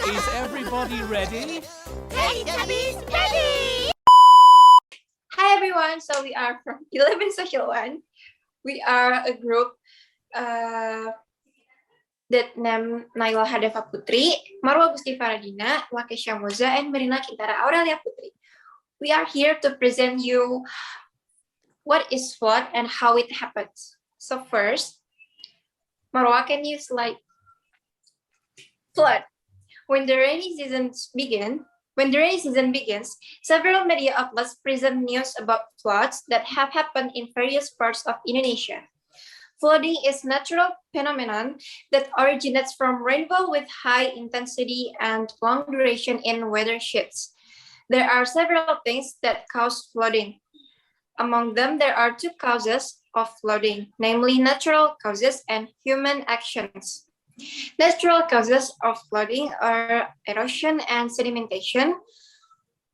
Is everybody ready? Teletubbies ready! Hi everyone, so we are from 11 Social 1. We are a group that named Nayla, Haddafah, Putri, Marwa, Gusti, Faradina, Lakeisha, Mozza, and Merina, Qintara, Aurellia, Putri. We are here to present you what is flood and how it happens. So first, Marwa, can you slide? Flood. When the rainy season begins, several media outlets present news about floods that have happened in various parts of Indonesia. Flooding is a natural phenomenon that originates from rainfall with high intensity and long duration in weather shifts. There are several things that cause flooding. Among them, there are two causes of flooding, namely natural causes and human actions. Natural causes of flooding are erosion and sedimentation,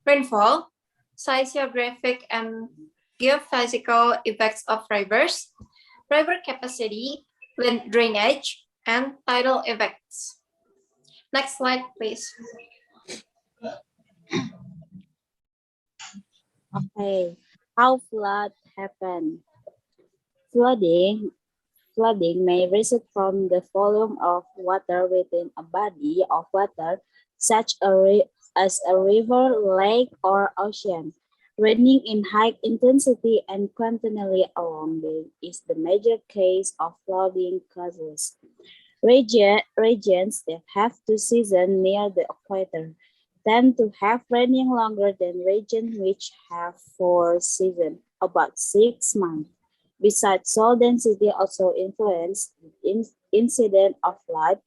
rainfall, seismographic and geophysical effects of rivers, river capacity, land drainage, and tidal effects. Next slide, please. Okay, how flood happen? Flooding may result from the volume of water within a body of water, such as a river, lake, or ocean. Raining in high intensity and continually along is the major case of flooding causes. Regions that have two seasons near the equator tend to have raining longer than regions which have 4 seasons, about 6 months. Besides, soil density also influences the incidence of flood.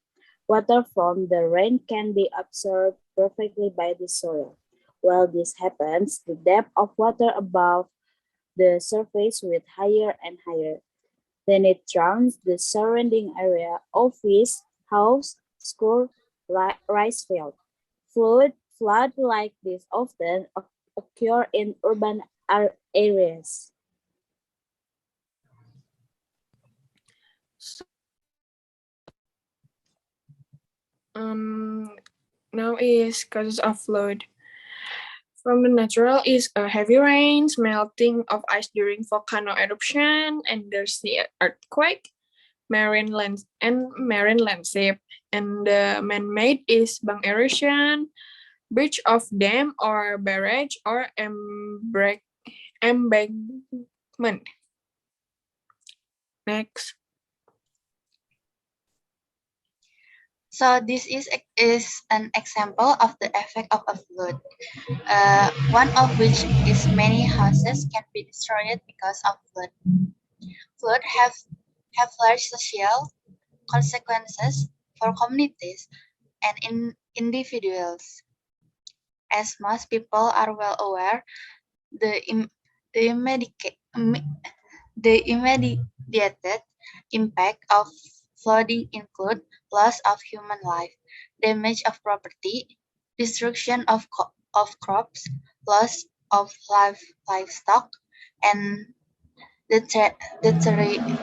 Water from the rain can be absorbed perfectly by the soil. While this happens, the depth of water above the surface will higher and higher. Then it drowns the surrounding area, office, house, school, rice field. Flood like this often occur in urban areas. Now is causes of flood. From the natural is heavy rains, melting of ice during volcano eruption, and there's the earthquake, marine landscape, and the man-made is bank erosion, breach of dam or barrage or embankment. Next. So this is an example of the effect of a flood, one of which is many houses can be destroyed because of flood. Flood have large social consequences for communities and individuals. As most people are well aware, the immediate impact of flooding include loss of human life, damage of property, destruction of crops, loss of livestock, and deterioration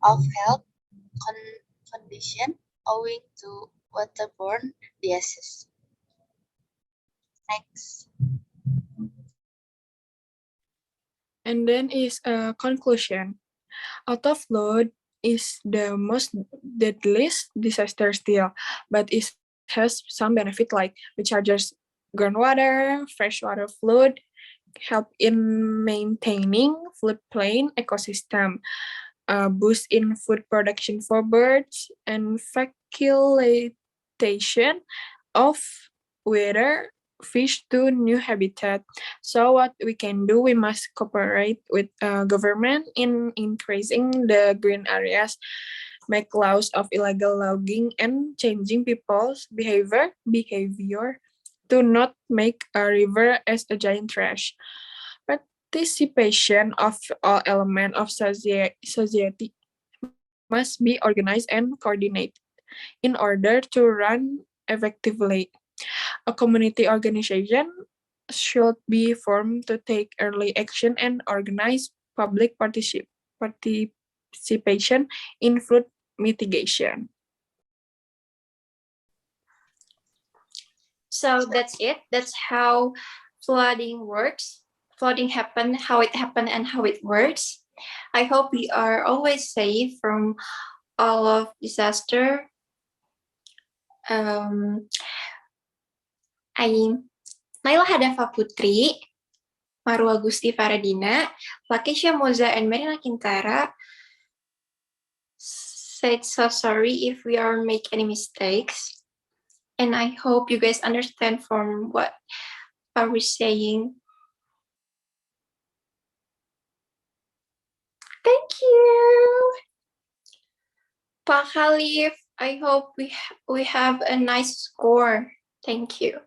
of health condition owing to waterborne diseases. Next. And then is a conclusion. Auto flood is the most deadliest disaster still, but it has some benefit like recharges groundwater, freshwater flood, help in maintaining floodplain ecosystem, boost in food production for birds, and facilitation of weather fish to new habitat. So what we can do, we must cooperate with government in increasing the green areas, make laws of illegal logging, and changing people's behavior to not make a river as a giant trash. Participation of all elements of society must be organized and coordinated in order to run effectively. A community organization should be formed to take early action and organize public participation in flood mitigation. So that's it. That's how flooding works. Flooding happen, how it happened, and how it works. I hope we are always safe from all of disaster. Nayla Haddafah Putri, Marwa Gusti Faradina, Lakeisha Mozza, and Merina Qintara said so sorry if we are make any mistakes. And I hope you guys understand from what are we saying. Thank you. Pak Khalif, I hope we have a nice score. Thank you.